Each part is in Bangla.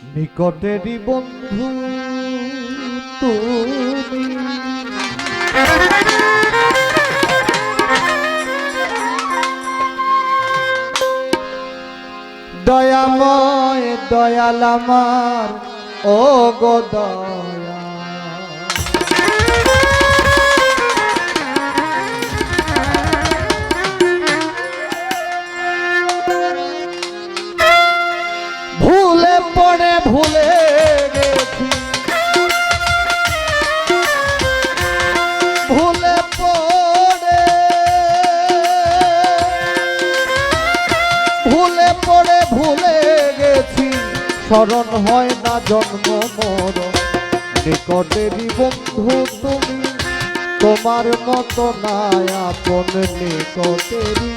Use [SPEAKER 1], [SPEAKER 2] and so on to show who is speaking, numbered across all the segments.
[SPEAKER 1] নিকটেরই বন্ধু তুমি, দয়াময় দয়াল আমার ও গো দয়া, ভুলে পড়ে ভুলে গেছি, ভুলে পড়ে ভুলে পড়ে ভুলে গেছি, স্মরণ হয় না জন্ম মরণ। নিকটেরই বন্ধু তুমি, তোমার মতো নাই আপন। নিকটেরই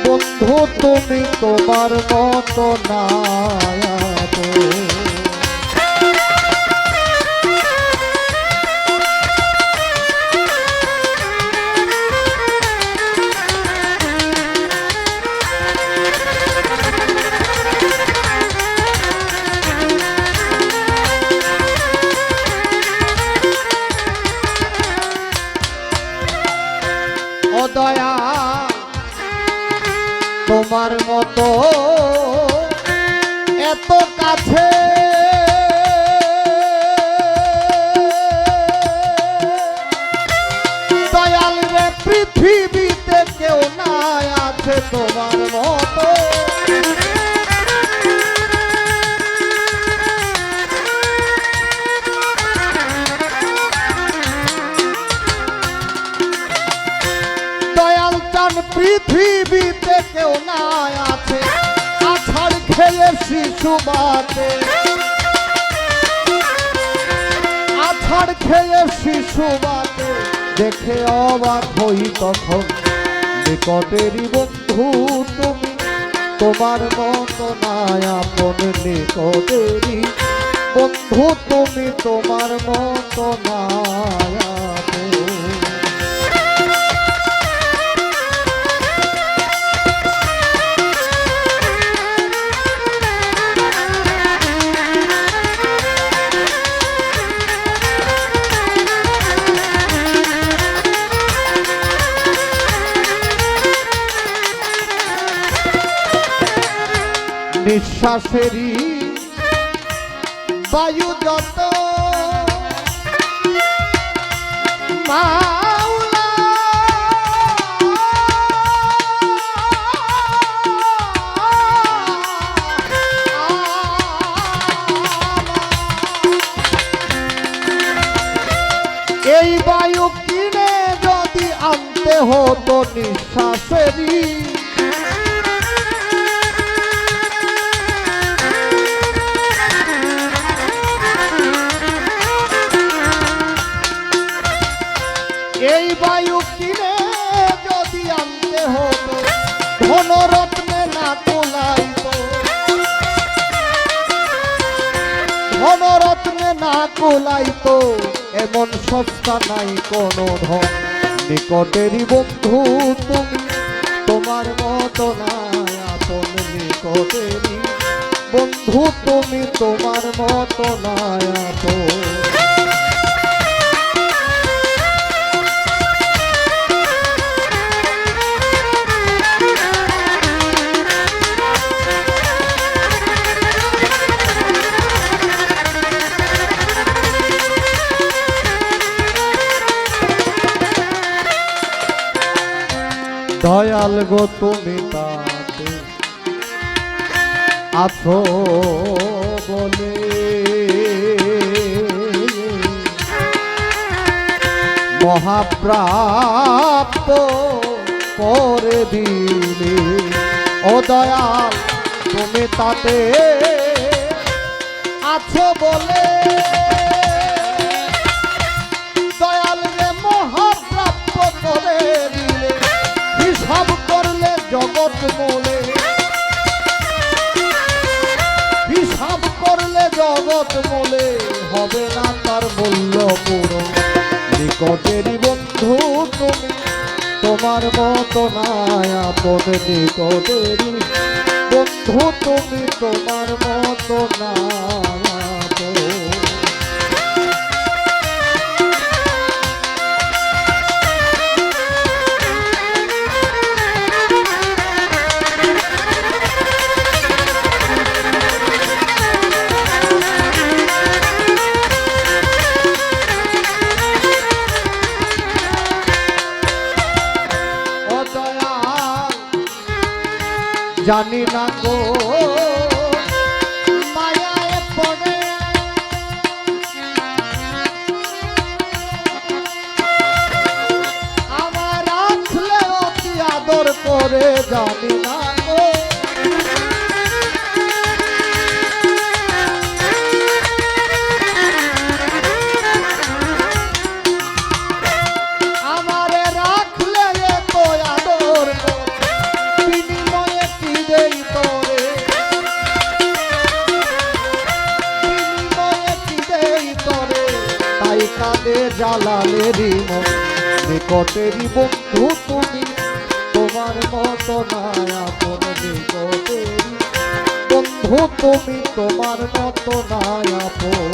[SPEAKER 1] বন্ধু তুমি, তোমার মতো নাই আপন। ও দয়া, তোমার মতো এত কাছে, দয়াল রে পৃথিবীতে কেউ নাই আছে তোমার মতো। দয়াল চান পৃথিবীতে কেউ নাই আছে, আছাড় খেয়ে শিশু বাতে, আছাড় খেয়ে শিশু বাতে, দেখে অবাক হই তখন। নিকটেরই বন্ধু তুমি, তোমার মতো নাই আপন। নিকটেরই বন্ধু তুমি, তোমার মতো নাই আপন। নিঃশ্বাসেরই বায়ু যত মাওলা, এই বায়ু কিনে যদি আনতে হতো নিঃশ্বাসেরই, এই বায়ু কিনে যদি আনতে হতো, ধনরত্নে না কুলাইতো, ধনরত্নে না কুলাইতো, এমন সস্তা নাই কোনো ধন। নিকটেরই বন্ধু তুমি, তোমার মতো নাই আপন। নিকটেরই বন্ধু তুমি, তোমার মতো নাই আপন। দয়াল গো তুমি তাতে আছো বলে, মহাপ্রাপ্ত করে দিলে। ও দয়াল তুমি তাতে আছো বলে, দয়াল রে মহাপ্রাপ্ত করে দিলে। হিসাব করলে জগৎ মোলে, হিসাব করলে জগৎ মোলে, হবে না তার মূল্য পূরণ। নিকটেরই বন্ধু তুমি, তোমার মতো নাই আপন। নিকটেরই বন্ধু তুমি, তোমার মতো না। জানি না গো মায়ায় পড়ে আমার রাখলে অতি আদর করে জানি না গো আমারে রাখলে তো আদর বিনিময়ে কি দেই তোরে বিনিময়ে কি দেই তোরে তাই কাঁদে জালালেরই মন নিকটেরই বন্ধু তুমি তোমার মতো নাই আপন নিকটেরই বন্ধু তুমি তোমার মতো নাই আপন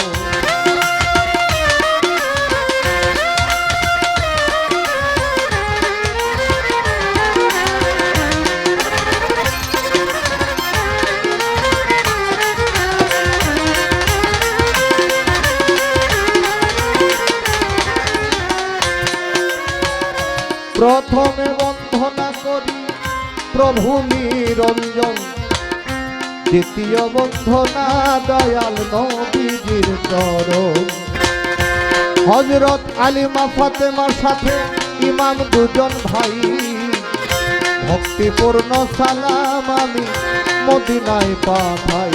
[SPEAKER 1] প্রথমে বন্ধনা করি প্রভু নিরঞ্জন দ্বিতীয় বন্ধনা দয়াল নবীজির চরণ হযরত আলিমা ফাতেমার সাথে ইমাম দুজন ভাই ভক্তিপূর্ণ সালাম আমি মদিনায় পাঠাই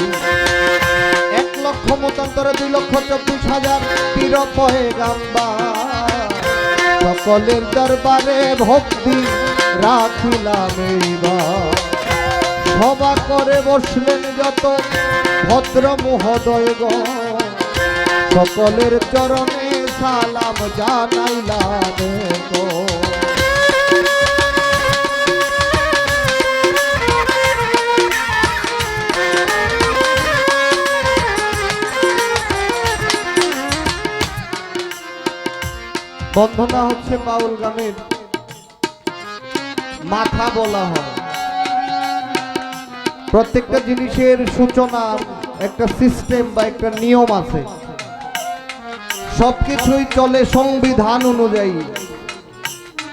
[SPEAKER 1] 1,95,2,24,000 পীর পয়গাম্বার সকলের দরবারে ভক্তি রাখিলাম এইবার সভা করে বসলেন যত ভদ্র মহোদয়গণ সকলের চরণে সালাম জানাইলাম গো বন্ধনা হচ্ছে বাউল গানের মাথা বলা হয় প্রত্যেকটা জিনিসের সূচনার একটা সিস্টেম বা একটা নিয়ম আছে সবকিছুই চলে সংবিধান অনুযায়ী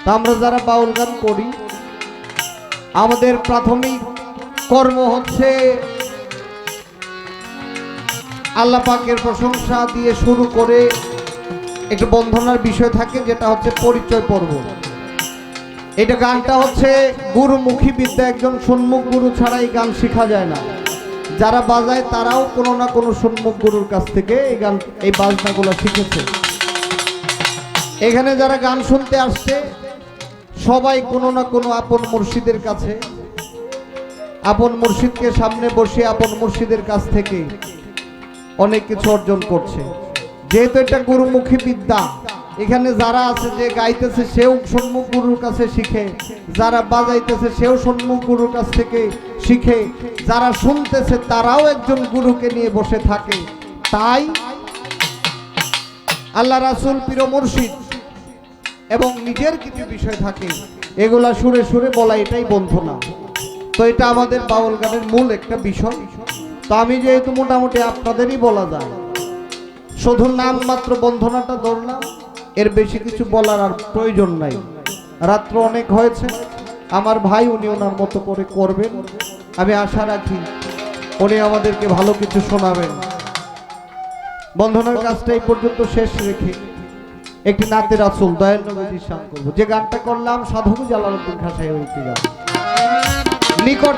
[SPEAKER 1] তা আমরা যারা বাউল গান করি আমাদের প্রাথমিক কর্ম হচ্ছে আল্লাহ পাকের প্রশংসা দিয়ে শুরু করে একটা বন্ধনার বিষয় থাকে যেটা হচ্ছে পরিচয় পর্ব এটা গানটা হচ্ছে গুরুমুখী বিদ্যা একজন সন্মুখ গুরু ছাড়া এই গান শেখা যায় না যারা বাজায় তারাও কোনো না কোনো সন্মুখ গুরুর কাছ থেকে এই গান এই বাজনাগুলো শিখেছে এখানে যারা গান শুনতে আসছে সবাই কোনো না কোনো আপন মুর্শিদের কাছে আপন মুর্শিদকে সামনে বসে আপন মুর্শিদের কাছ থেকে অনেক কিছু অর্জন করছে যেহেতু এটা গুরুমুখী বিদ্যা এখানে যারা আছে যে গাইতেছে সেও সন্মুখ গুরুর কাছে শিখে যারা বাজাইতেছে সেও সন্মুখ গুরুর কাছ থেকে শিখে যারা শুনতেছে তারাও একজন গুরুকে নিয়ে বসে থাকে তাই আল্লাহ রাসূল পীর মুর্শিদ এবং নিজের কিছু বিষয় থাকে এগুলা সুরে সুরে বলা এটাই বন্ধনা তো এটা আমাদের বাউল গানের মূল একটা বিষয় তো আমি যেহেতু মোটামুটি আপনাদেরই বলা যায় শুধু নাম মাত্র বন্ধনাটা ধরলাম এর বেশি কিছু বলার আর প্রয়োজন নাই রাত্র অনেক হয়েছে আমার ভাই উনি ওনার মতো করে করবেন আমি আশা রাখি উনি আমাদেরকে ভালো কিছু শোনাবেন বন্ধনার কাজটা এই পর্যন্ত শেষ রেখে একটি নাতে রাসূল দয়াল নবীজির শান করব যে গানটা করলাম সাধু জালালউদ্দিন খান সাহেবের একটি গান নিকট